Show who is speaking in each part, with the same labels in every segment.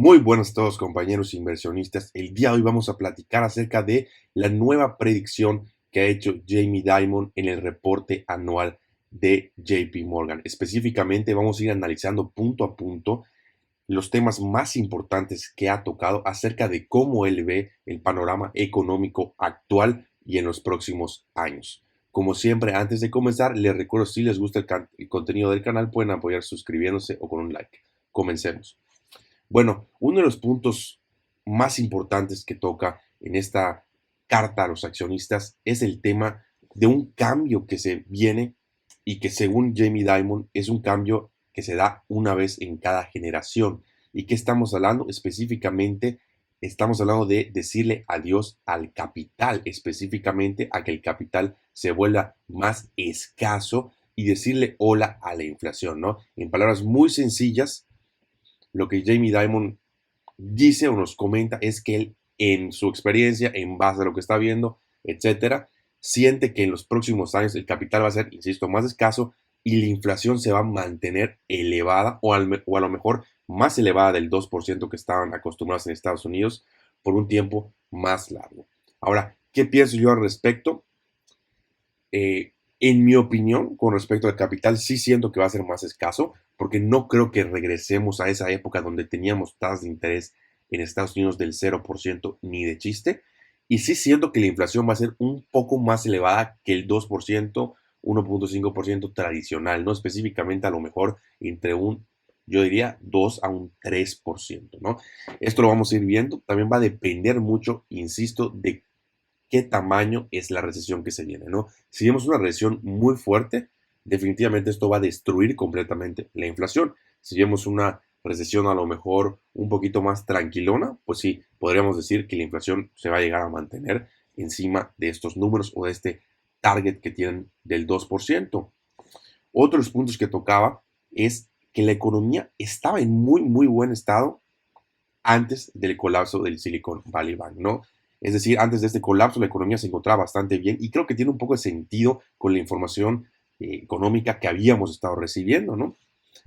Speaker 1: Muy buenos a todos compañeros inversionistas. El día de hoy vamos a platicar acerca de la nueva predicción que ha hecho Jamie Dimon en el reporte anual de JP Morgan. Específicamente vamos a ir analizando punto a punto los temas más importantes que ha tocado acerca de cómo él ve el panorama económico actual y en los próximos años. Como siempre, antes de comenzar, les recuerdo si les gusta el contenido del canal, pueden apoyar suscribiéndose o con un like. Comencemos. Bueno, uno de los puntos más importantes que toca en esta carta a los accionistas es el tema de un cambio que se viene y que según Jamie Dimon es un cambio que se da una vez en cada generación. ¿Y qué estamos hablando? Específicamente, estamos hablando de decirle adiós al capital, específicamente a que el capital se vuelva más escaso y decirle hola a la inflación, ¿no? En palabras muy sencillas, lo que Jamie Dimon dice o nos comenta es que él, en su experiencia, en base a lo que está viendo, etcétera, siente que en los próximos años el capital va a ser, insisto, más escaso y la inflación se va a mantener elevada o a lo mejor más elevada del 2% que estaban acostumbrados en Estados Unidos por un tiempo más largo. Ahora, ¿qué pienso yo al respecto? En mi opinión, con respecto al capital, sí siento que va a ser más escaso, porque no creo que regresemos a esa época donde teníamos tasas de interés en Estados Unidos del 0% ni de chiste. Y sí siento que la inflación va a ser un poco más elevada que el 2%, 1.5% tradicional, ¿no? Específicamente a lo mejor entre yo diría 2 a un 3%, ¿no? Esto lo vamos a ir viendo. También va a depender mucho, insisto, de qué tamaño es la recesión que se viene, ¿no? Si vemos una recesión muy fuerte, definitivamente esto va a destruir completamente la inflación. Si vemos una recesión a lo mejor un poquito más tranquilona, pues sí, podríamos decir que la inflación se va a llegar a mantener encima de estos números o de este target que tienen del 2%. Otros puntos que tocaba es que la economía estaba en muy, muy buen estado antes del colapso del Silicon Valley Bank, ¿no? Es decir, antes de este colapso la economía se encontraba bastante bien y creo que tiene un poco de sentido con la información económica que habíamos estado recibiendo, ¿no?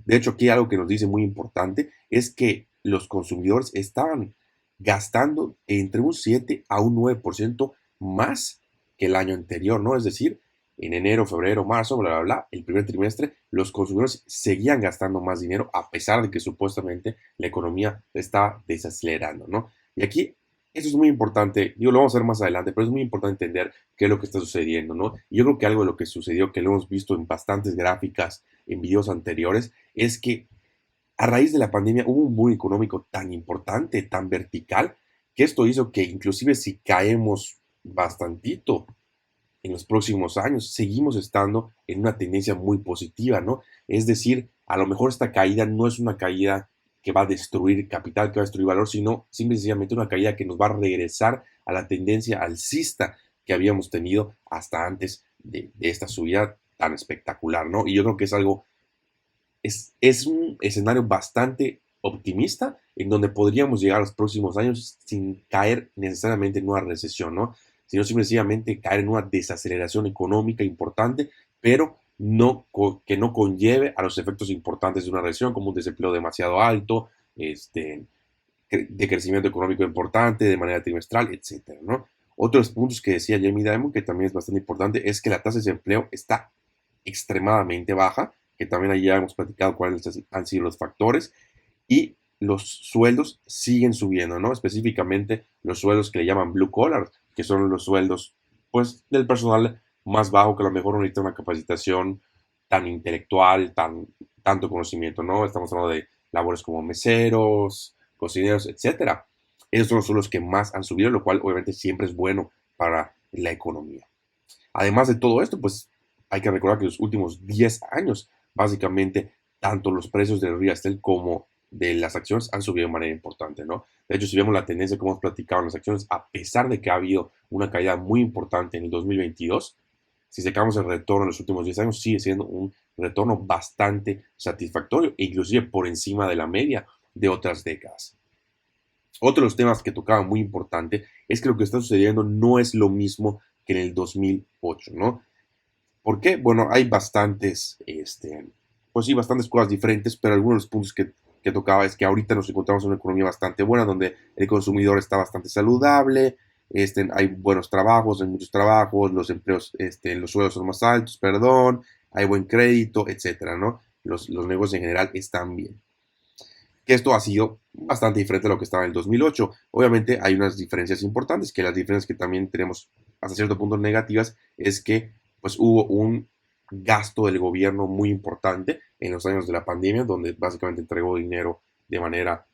Speaker 1: De hecho, aquí algo que nos dice muy importante es que los consumidores estaban gastando entre un 7 a un 9% más que el año anterior, ¿no? Es decir, en enero, febrero, marzo, bla, bla, bla, el primer trimestre, los consumidores seguían gastando más dinero a pesar de que supuestamente la economía está desacelerando, ¿no? Y aquí, eso es muy importante, digo, lo vamos a ver más adelante, pero es muy importante entender qué es lo que está sucediendo, ¿no? Y yo creo que algo de lo que sucedió, que lo hemos visto en bastantes gráficas, en videos anteriores, es que a raíz de la pandemia hubo un boom económico tan importante, tan vertical, que esto hizo que inclusive si caemos bastantito en los próximos años, seguimos estando en una tendencia muy positiva, ¿no? Es decir, a lo mejor esta caída no es una caída que va a destruir capital, que va a destruir valor, sino simplemente una caída que nos va a regresar a la tendencia alcista que habíamos tenido hasta antes de esta subida tan espectacular, ¿no? Y yo creo que es algo es un escenario bastante optimista en donde podríamos llegar a los próximos años sin caer necesariamente en una recesión, ¿no? Sino simplemente caer en una desaceleración económica importante, pero que no conlleve a los efectos importantes de una recesión, como un desempleo demasiado alto, de crecimiento económico importante de manera trimestral, etcétera, ¿no? Otros puntos que decía Jamie Dimon, que también es bastante importante, es que la tasa de desempleo está extremadamente baja, que también allí ya hemos platicado cuáles han sido los factores, y los sueldos siguen subiendo, ¿no? Específicamente los sueldos que le llaman blue collar, que son los sueldos, pues, del personal más bajo que a lo mejor no necesita una capacitación tan intelectual, tanto conocimiento, ¿no? Estamos hablando de labores como meseros, cocineros, etcétera. Esos son los que más han subido, lo cual obviamente siempre es bueno para la economía. Además de todo esto, pues hay que recordar que los últimos 10 años, básicamente, tanto los precios del real estate como de las acciones han subido de manera importante, ¿no? De hecho, si vemos la tendencia que hemos platicado en las acciones, a pesar de que ha habido una caída muy importante en el 2022, si sacamos el retorno en los últimos 10 años, sigue siendo un retorno bastante satisfactorio e inclusive por encima de la media de otras décadas. Otro de los temas que tocaba muy importante es que lo que está sucediendo no es lo mismo que en el 2008, ¿no? ¿Por qué? Bueno, hay bastantes, pues sí, bastantes cosas diferentes, pero algunos de los puntos que que tocaba es que ahorita nos encontramos en una economía bastante buena, donde el consumidor está bastante saludable, hay buenos trabajos, hay muchos trabajos, los empleos, los sueldos son más altos, perdón, hay buen crédito, etcétera, ¿no? Los negocios en general están bien. Que esto ha sido bastante diferente a lo que estaba en el 2008. Obviamente hay unas diferencias importantes, que las diferencias que también tenemos hasta cierto punto negativas es que pues hubo un gasto del gobierno muy importante en los años de la pandemia, donde básicamente entregó dinero de manera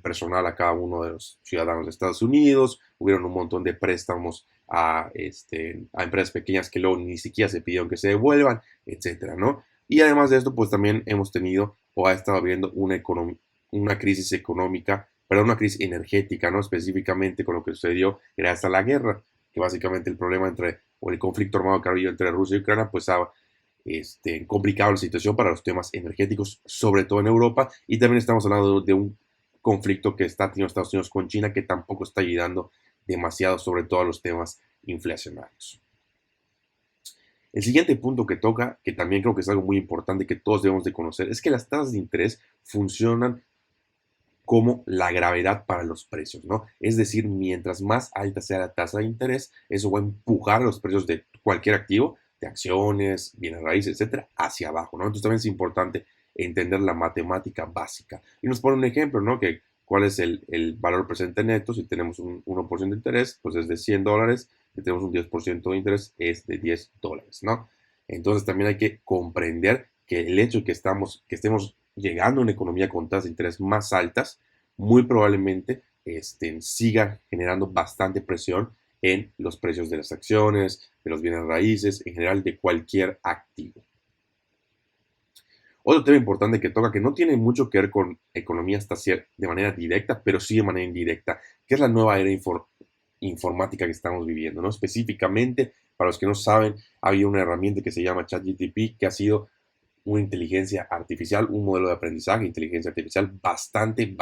Speaker 1: personal a cada uno de los ciudadanos de Estados Unidos, hubieron un montón de préstamos a empresas pequeñas que luego ni siquiera se pidieron que se devuelvan, etcétera, ¿no? Y además de esto, pues también hemos tenido o ha estado habiendo una crisis económica, perdón, una crisis energética, ¿no? Específicamente con lo que sucedió gracias a la guerra, que básicamente el problema o el conflicto armado que ha habido entre Rusia y Ucrania, pues ha complicado la situación para los temas energéticos, sobre todo en Europa, y también estamos hablando de un conflicto que está teniendo Estados Unidos con China, que tampoco está ayudando demasiado, sobre todo a los temas inflacionarios. El siguiente punto que toca, que también creo que es algo muy importante que todos debemos de conocer, es que las tasas de interés funcionan como la gravedad para los precios, ¿no? Es decir, mientras más alta sea la tasa de interés, eso va a empujar los precios de cualquier activo, de acciones, bienes raíces, etcétera, hacia abajo, ¿no? Entonces también es importante entender la matemática básica. Y nos pone un ejemplo, ¿no? Que cuál es el valor presente neto, si tenemos un 1% de interés, pues es de $100, si tenemos un 10% de interés, es de $10, ¿no? Entonces también hay que comprender que el hecho de que estemos llegando a una economía con tasas de interés más altas, muy probablemente siga generando bastante presión en los precios de las acciones, de los bienes raíces, en general de cualquier activo. Otro tema importante que toca, que no tiene mucho que ver con economía hasta de manera directa, pero sí de manera indirecta, que es la nueva era informática que estamos viviendo, ¿no? Específicamente, para los que no saben, había una herramienta que se llama ChatGPT, que ha sido una inteligencia artificial, un modelo de aprendizaje, inteligencia artificial bastante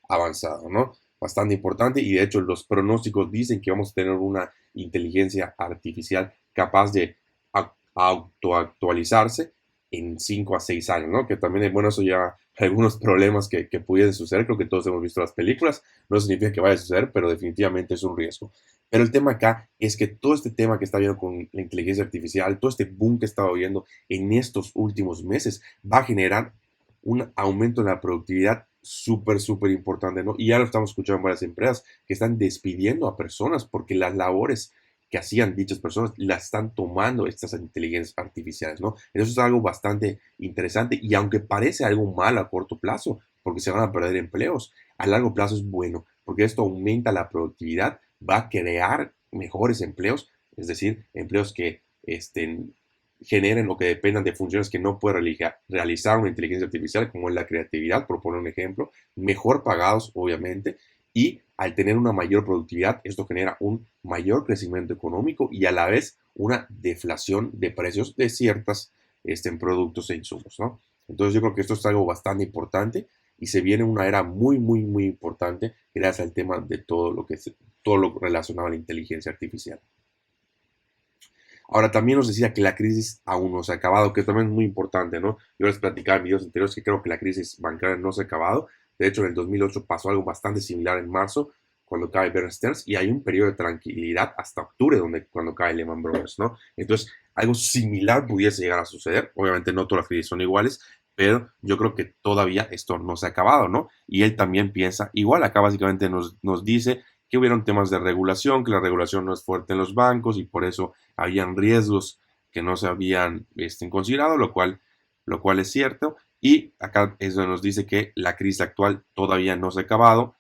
Speaker 1: avanzado, ¿no? Bastante importante, y de hecho los pronósticos dicen que vamos a tener una inteligencia artificial capaz de autoactualizarse en 5 a 6 años, ¿no? Que también, bueno, eso ya algunos problemas que pueden suceder, creo que todos hemos visto las películas, no significa que vaya a suceder, pero definitivamente es un riesgo. Pero el tema acá es que todo este tema que está viendo con la inteligencia artificial, todo este boom que estaba viendo en estos últimos meses, va a generar un aumento en la productividad súper importante, ¿no? Y ya lo estamos escuchando en varias empresas que están despidiendo a personas porque las labores que hacían dichas personas las están tomando estas inteligencias artificiales, ¿no? Eso es algo bastante interesante y aunque parece algo malo a corto plazo, porque se van a perder empleos, a largo plazo es bueno, porque esto aumenta la productividad, va a crear mejores empleos, es decir, empleos que generen o que dependan de funciones que no puede realizar una inteligencia artificial, como es la creatividad, por poner un ejemplo, mejor pagados, obviamente, y al tener una mayor productividad, esto genera un mayor crecimiento económico y a la vez una deflación de precios de ciertos productos e insumos, ¿no? Entonces yo creo que esto es algo bastante importante y se viene una era muy importante gracias al tema de todo lo relacionado a la inteligencia artificial. Ahora, también nos decía que la crisis aún no se ha acabado, que también es muy importante, ¿no? Yo les platicaba en videos anteriores que creo que la crisis bancaria no se ha acabado. De hecho, en el 2008 pasó algo bastante similar en marzo, cuando cae Bear Stearns, y hay un periodo de tranquilidad hasta octubre, cuando cae Lehman Brothers, ¿no? Entonces, algo similar pudiese llegar a suceder. Obviamente, no todas las crisis son iguales, pero yo creo que todavía esto no se ha acabado, ¿no? Y él también piensa igual. Acá básicamente nos dice que hubieron temas de regulación, que la regulación no es fuerte en los bancos y por eso habían riesgos que no se habían considerado, lo cual es cierto. Y acá es donde nos dice que la crisis actual todavía no se ha acabado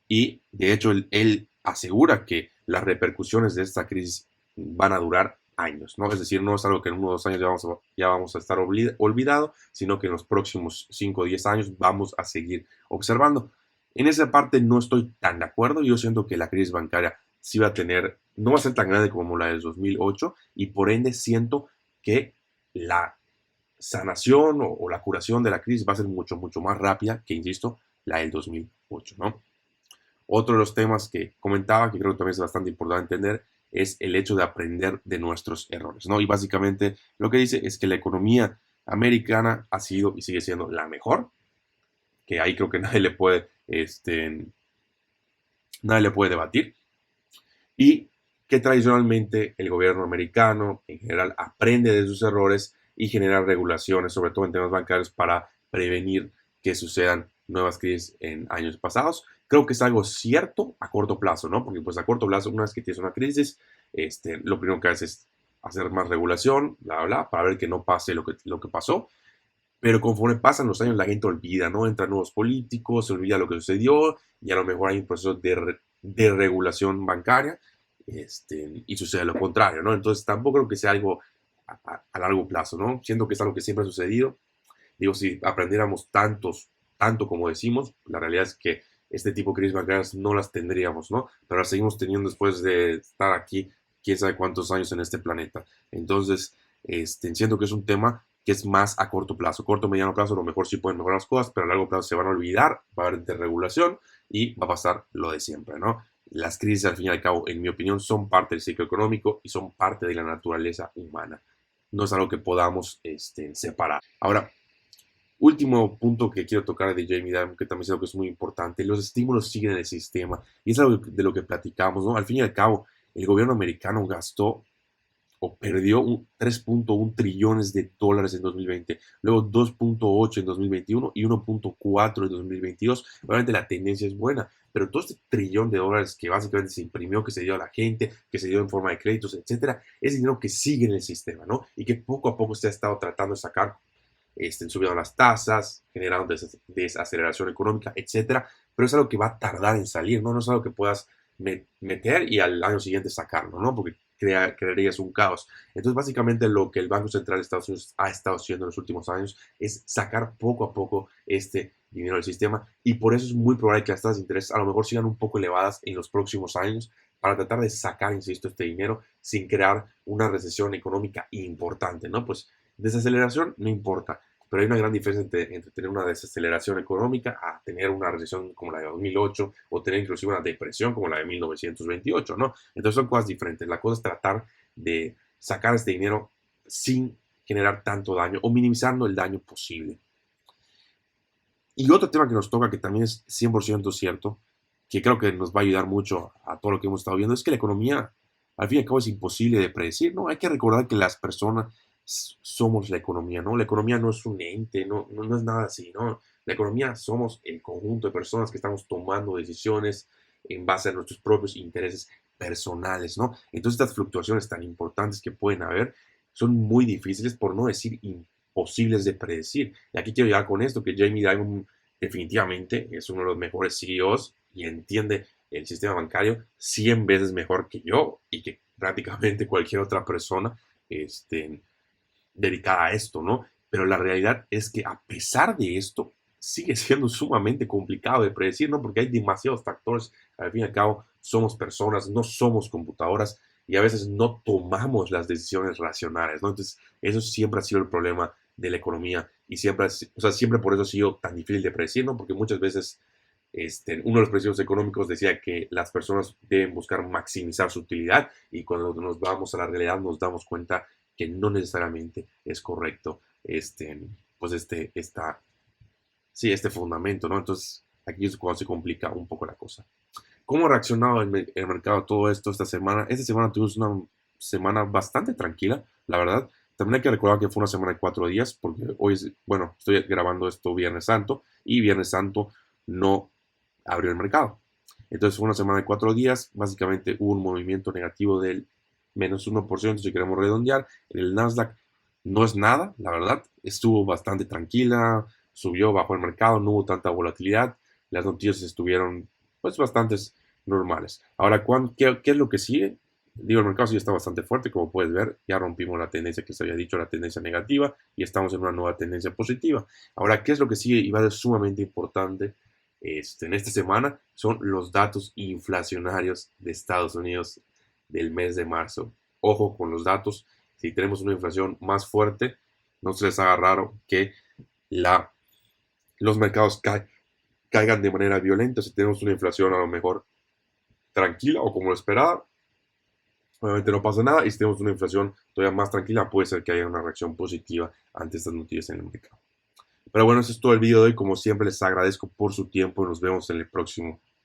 Speaker 1: y de hecho él asegura que las repercusiones de esta crisis van a durar años, ¿no? Es decir, no es algo que en 1 o 2 años ya vamos a estar olvidado, sino que en los próximos 5 o 10 años vamos a seguir observando. En esa parte no estoy tan de acuerdo. Yo siento que la crisis bancaria sí va a tener, no va a ser tan grande como la del 2008 y por ende siento que la sanación o la curación de la crisis va a ser mucho más rápida que, insisto, la del 2008, ¿no? Otro de los temas que comentaba, que creo que también es bastante importante entender, es el hecho de aprender de nuestros errores, ¿no? Y básicamente lo que dice es que la economía americana ha sido y sigue siendo la mejor, que ahí creo que nadie le puede debatir, y que tradicionalmente el gobierno americano en general aprende de sus errores y genera regulaciones, sobre todo en temas bancarios, para prevenir que sucedan nuevas crisis en años pasados. Creo que es algo cierto a corto plazo, ¿no? Porque pues a corto plazo, una vez que tienes una crisis, lo primero que haces es hacer más regulación, bla, bla, para ver que no pase lo que pasó. Pero conforme pasan los años, la gente olvida, ¿no? Entran nuevos políticos, se olvida lo que sucedió y a lo mejor hay un proceso de regulación bancaria, y sucede lo contrario, ¿no? Entonces tampoco creo que sea algo a largo plazo, ¿no? Siento que es algo que siempre ha sucedido. Digo, si aprendiéramos tanto como decimos, la realidad es que este tipo de crisis bancarias no las tendríamos, ¿no? Pero las seguimos teniendo después de estar aquí, quién sabe cuántos años en este planeta. Entonces, siento que es un tema que es más a corto plazo. Corto, mediano plazo, a lo mejor sí pueden mejorar las cosas, pero a largo plazo se van a olvidar, va a haber desregulación y va a pasar lo de siempre, ¿no? Las crisis, al fin y al cabo, en mi opinión, son parte del ciclo económico y son parte de la naturaleza humana. No es algo que podamos separar. Ahora, último punto que quiero tocar de Jamie Dimon, que también creo que es muy importante, los estímulos siguen en el sistema y es algo de lo que platicamos, ¿no? Al fin y al cabo, el gobierno americano gastó o perdió 3.1 trillones de dólares en 2020, luego 2.8 en 2021 y 1.4 en 2022. Obviamente la tendencia es buena, pero todo este trillón de dólares que básicamente se imprimió, que se dio a la gente, que se dio en forma de créditos, etcétera, es dinero que sigue en el sistema, ¿no? Y que poco a poco se ha estado tratando de sacar, subiendo las tasas, generando desaceleración económica, etcétera, pero es algo que va a tardar en salir, ¿no? No es algo que puedas meter y al año siguiente sacarlo, ¿no? Porque crearías un caos. Entonces, básicamente lo que el Banco Central de Estados Unidos ha estado haciendo en los últimos años es sacar poco a poco este dinero del sistema, y por eso es muy probable que las tasas de interés a lo mejor sigan un poco elevadas en los próximos años para tratar de sacar, insisto, este dinero sin crear una recesión económica importante, ¿no? Pues desaceleración no importa, pero hay una gran diferencia entre tener una desaceleración económica a tener una recesión como la de 2008 o tener inclusive una depresión como la de 1928, ¿no? Entonces son cosas diferentes. La cosa es tratar de sacar este dinero sin generar tanto daño o minimizando el daño posible. Y otro tema que nos toca, que también es 100% cierto, que creo que nos va a ayudar mucho a todo lo que hemos estado viendo, es que la economía, al fin y al cabo, es imposible de predecir, ¿no? Hay que recordar que las personas somos la economía, ¿no? La economía no es un ente, no es nada así, ¿no? La economía somos el conjunto de personas que estamos tomando decisiones en base a nuestros propios intereses personales, ¿no? Entonces estas fluctuaciones tan importantes que pueden haber son muy difíciles, por no decir imposibles de predecir. Y aquí quiero llegar con esto, que Jamie Dimon definitivamente es uno de los mejores CEOs y entiende el sistema bancario 100 veces mejor que yo y que prácticamente cualquier otra persona dedicada a esto, ¿no? Pero la realidad es que a pesar de esto, sigue siendo sumamente complicado de predecir, ¿no? Porque hay demasiados factores. Al fin y al cabo, somos personas, no somos computadoras y a veces no tomamos las decisiones racionales, ¿no? Entonces, eso siempre ha sido el problema de la economía y siempre, o sea, siempre por eso ha sido tan difícil de predecir, ¿no? Porque muchas veces uno de los principios económicos decía que las personas deben buscar maximizar su utilidad, y cuando nos vamos a la realidad nos damos cuenta que no necesariamente es correcto pues este fundamento, ¿no? Entonces aquí es cuando se complica un poco la cosa. ¿Cómo ha reaccionado el mercado a todo esto esta semana? Esta semana tuvimos una semana bastante tranquila, la verdad. También hay que recordar que fue una semana de 4 días, porque hoy bueno, estoy grabando esto Viernes Santo, y Viernes Santo no abrió el mercado. Entonces fue una semana de 4 días, básicamente hubo un movimiento negativo del -1%, si queremos redondear. El Nasdaq no es nada, la verdad, estuvo bastante tranquila, subió, bajó el mercado, no hubo tanta volatilidad, las noticias estuvieron pues bastante normales. Ahora, ¿qué es lo que sigue? Digo, el mercado sí está bastante fuerte, como puedes ver, ya rompimos la tendencia que se había dicho, la tendencia negativa, y estamos en una nueva tendencia positiva. Ahora, ¿qué es lo que sigue? Y va a ser sumamente importante en esta semana, son los datos inflacionarios de Estados Unidos del mes de marzo. Ojo con los datos, si tenemos una inflación más fuerte, no se les haga raro que los mercados caigan de manera violenta. Si tenemos una inflación a lo mejor tranquila o como lo esperaba, obviamente no pasa nada, y si tenemos una inflación todavía más tranquila, puede ser que haya una reacción positiva ante estas noticias en el mercado. Pero bueno, eso es todo el video de hoy. Como siempre, les agradezco por su tiempo y nos vemos en el próximo.